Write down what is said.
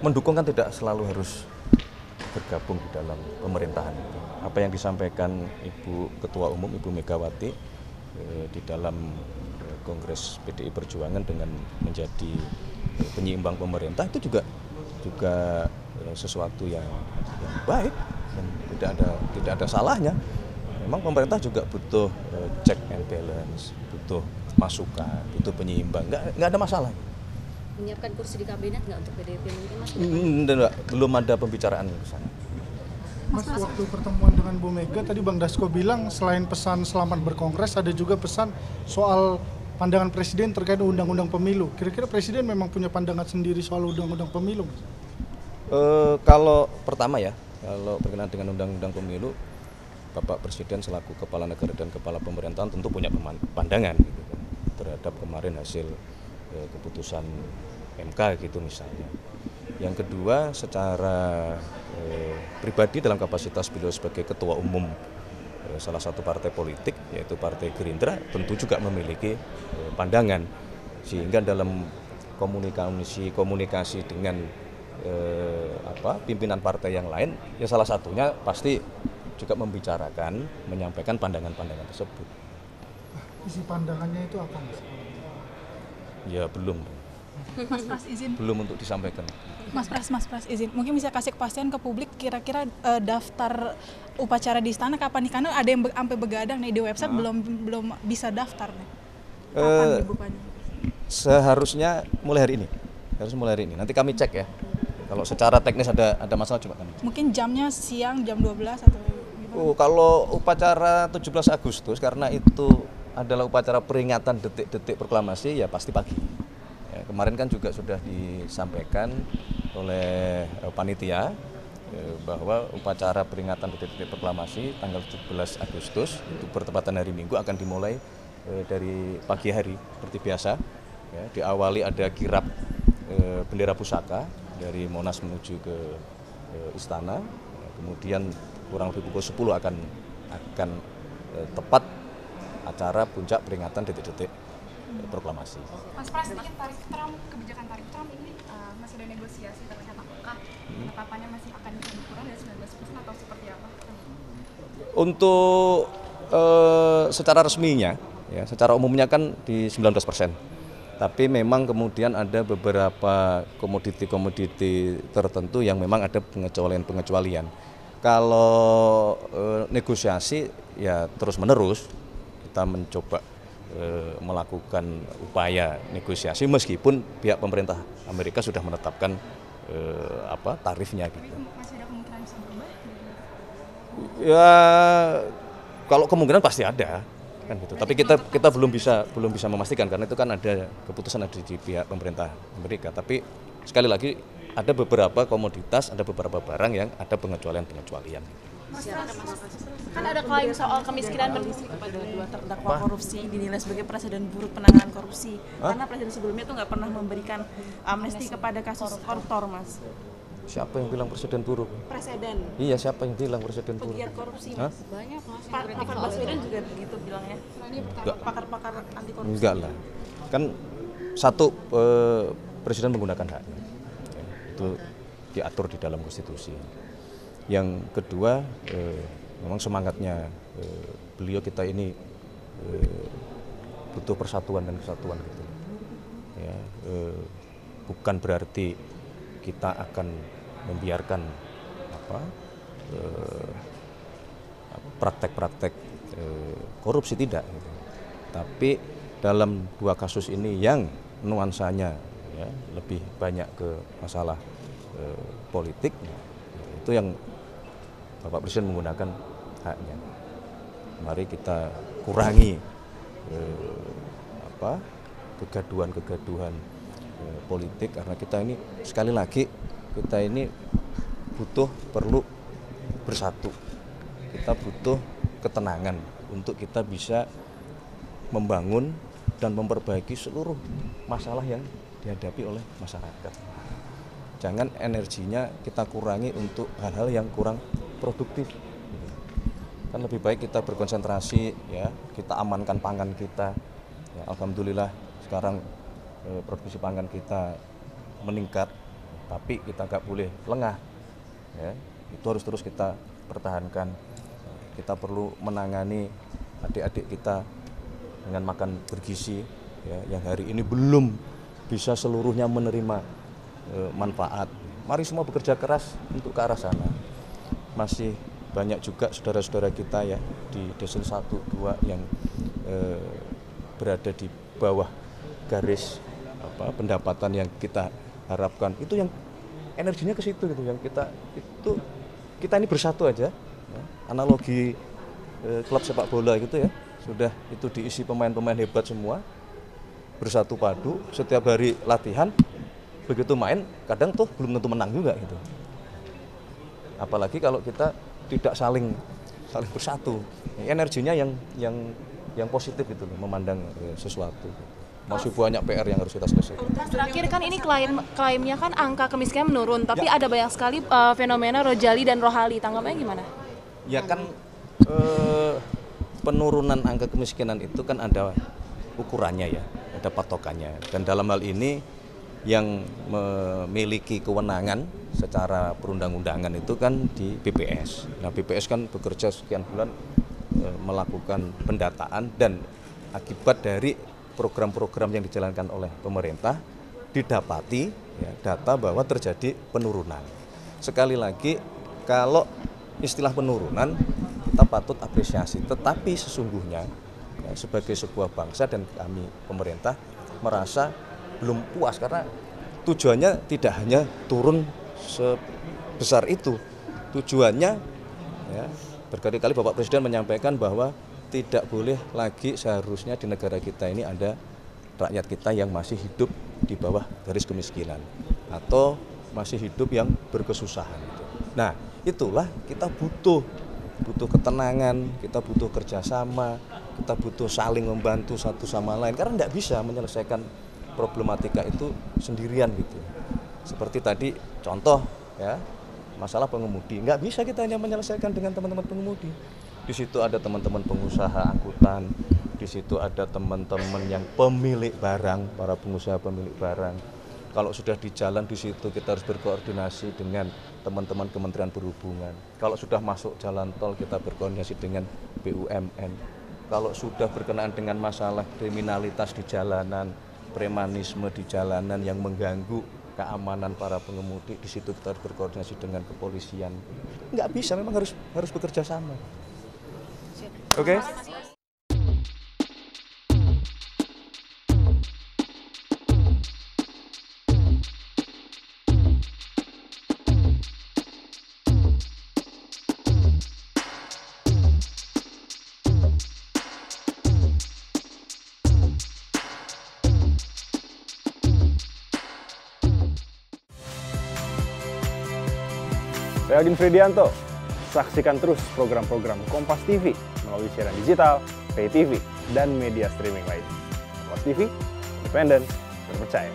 mendukung kan tidak selalu harus bergabung di dalam pemerintahan. Apa yang disampaikan Ibu Ketua Umum, Ibu Megawati di dalam Kongres PDI Perjuangan dengan menjadi penyeimbang pemerintah itu juga sesuatu yang baik dan tidak ada salahnya. Memang pemerintah juga butuh check and balance, butuh masukan, butuh penyeimbang, nggak ada masalah. Menyiapkan kursi di kabinet nggak untuk PDIP mungkin Mas? Belum ada pembicaraan ke sana. Mas, waktu pertemuan dengan Bu Mega tadi Bang Dasko bilang selain pesan selamat berkongres ada juga pesan soal pandangan Presiden terkait undang-undang pemilu. Kira-kira Presiden memang punya pandangan sendiri soal undang-undang pemilu, Mas? Kalau pertama ya, kalau berkenaan dengan undang-undang pemilu, Bapak Presiden selaku kepala negara dan kepala pemerintahan tentu punya pandangan gitu kan, terhadap kemarin hasil keputusan MK gitu misalnya. Yang kedua, secara pribadi dalam kapasitas beliau sebagai ketua umum salah satu partai politik yaitu Partai Gerindra tentu juga memiliki pandangan, sehingga dalam komunikasi dengan pimpinan partai yang lain ya salah satunya pasti juga menyampaikan pandangan-pandangan tersebut. Isi pandangannya itu apa, Mas? Ya belum. Mas Pras izin. Belum untuk disampaikan. Mas Pras izin. Mungkin bisa kasih kepastian ke publik kira-kira daftar upacara di istana kapan nih? Karena ada yang sampai begadang nih di website belum bisa daftar nih. Kapan dibukanya? Seharusnya mulai hari ini. Nanti kami cek ya. Kalau secara teknis ada masalah coba kami cek. Mungkin jamnya siang jam 12 atau gimana? Kalau upacara 17 Agustus karena itu adalah upacara peringatan detik-detik proklamasi ya pasti pagi. Ya, kemarin kan juga sudah disampaikan oleh panitia bahwa upacara peringatan detik-detik proklamasi tanggal 17 Agustus itu bertepatan hari Minggu akan dimulai dari pagi hari seperti biasa. Ya, diawali ada kirap bendera pusaka dari Monas menuju ke istana. Ya, kemudian kurang lebih pukul 10 akan tepat acara puncak peringatan detik-detik proklamasi. Mas Pras, ini kebijakan tarif Trump ini masih ada negosiasi terkait apakah penetapannya masih akan dikurang dari 19% atau seperti apa? Untuk secara resminya, ya, secara umumnya kan di 19%. Tapi memang kemudian ada beberapa komoditi tertentu yang memang ada pengecualian. Kalau negosiasi ya terus menerus kita mencoba melakukan upaya negosiasi meskipun pihak pemerintah Amerika sudah menetapkan tarifnya gitu. Masih ada kemungkinan bisa berubah? Ya kalau kemungkinan pasti ada kan gitu. Tapi kita belum bisa memastikan karena itu kan ada keputusan ada di pihak pemerintah Amerika. Tapi sekali lagi ada beberapa komoditas, ada beberapa barang yang ada pengecualian. Kan ada klaim soal kemiskinan kepada dua terdakwa korupsi dinilai sebagai presiden buruk penanganan korupsi. Karena presiden sebelumnya tuh nggak pernah memberikan amnesti kepada kasus koruptor, Mas. Siapa yang bilang presiden buruk? Presiden. Iya, siapa yang bilang presiden buruk? Pegiat korupsi, Mas. Banyak Mas. Pak Baswedan juga begitu bilangnya. Enggak. Pakar-pakar anti korupsi. Enggak lah. Kan satu presiden menggunakan haknya. Ya, itu diatur di dalam konstitusi. Yang kedua, memang semangatnya beliau kita ini butuh persatuan dan kesatuan gitu. Ya, bukan berarti kita akan membiarkan praktek-praktek korupsi tidak. Gitu. Tapi dalam dua kasus ini yang nuansanya ya, lebih banyak ke masalah politik, itu yang Bapak Presiden menggunakan haknya. Mari kita kurangi kegaduhan politik karena kita ini sekali lagi kita ini perlu bersatu. Kita butuh ketenangan untuk kita bisa membangun dan memperbaiki seluruh masalah yang dihadapi oleh masyarakat. Jangan energinya kita kurangi untuk hal-hal yang kurang produktif. Kan lebih baik kita berkonsentrasi ya, kita amankan pangan kita. Ya, alhamdulillah sekarang produksi pangan kita meningkat tapi kita nggak boleh lengah. Ya, itu harus terus kita pertahankan. Kita perlu menangani adik-adik kita dengan makan bergizi, ya, yang hari ini belum bisa seluruhnya menerima manfaat. Mari semua bekerja keras untuk ke arah sana. Masih banyak juga saudara-saudara kita ya di desil 1, 2 yang berada di bawah garis pendapatan yang kita harapkan. Itu yang energinya ke situ gitu, yang kita ini bersatu aja. Ya. Analogi klub sepak bola gitu ya, sudah itu diisi pemain-pemain hebat semua, bersatu padu, setiap hari latihan, begitu main kadang tuh belum tentu menang juga gitu. Apalagi kalau kita tidak saling bersatu, energinya yang positif gitu loh, memandang sesuatu. Masih banyak PR yang harus kita selesaikan. Terakhir kan ini klaimnya kan angka kemiskinan menurun, tapi ada banyak sekali fenomena Rojali dan Rohali. Tanggapannya gimana? Ya kan penurunan angka kemiskinan itu kan ada ukurannya ya, ada patokannya. Dan dalam hal ini yang memiliki kewenangan secara perundang-undangan itu kan di BPS. Nah BPS kan bekerja sekian bulan melakukan pendataan, dan akibat dari program-program yang dijalankan oleh pemerintah didapati ya, data bahwa terjadi penurunan. Sekali lagi, kalau istilah penurunan kita patut apresiasi, tetapi sesungguhnya ya, sebagai sebuah bangsa dan kami pemerintah merasa belum puas, karena tujuannya tidak hanya turun sebesar itu. Tujuannya ya, berkali-kali Bapak Presiden menyampaikan bahwa tidak boleh lagi seharusnya di negara kita ini ada rakyat kita yang masih hidup di bawah garis kemiskinan atau masih hidup yang berkesusahan. Nah, itulah kita butuh ketenangan, kita butuh kerjasama, kita butuh saling membantu satu sama lain, karena tidak bisa menyelesaikan problematika itu sendirian gitu. Seperti tadi contoh ya, masalah pengemudi, nggak bisa kita hanya menyelesaikan dengan teman-teman pengemudi. Di situ ada teman-teman pengusaha angkutan, di situ ada teman-teman yang pemilik barang, para pengusaha pemilik barang. Kalau sudah di jalan di situ kita harus berkoordinasi dengan teman-teman Kementerian Perhubungan. Kalau sudah masuk jalan tol kita berkoordinasi dengan BUMN. Kalau sudah berkenaan dengan masalah kriminalitas di jalanan, premanisme di jalanan yang mengganggu keamanan para pengemudi, di situ kita harus berkoordinasi dengan kepolisian. Nggak bisa, memang harus bekerja sama. Oke. Saya Agin Fridianto. Saksikan terus program-program Kompas TV melalui siaran digital, pay TV, dan media streaming lain. Kompas TV, independen, terpercaya.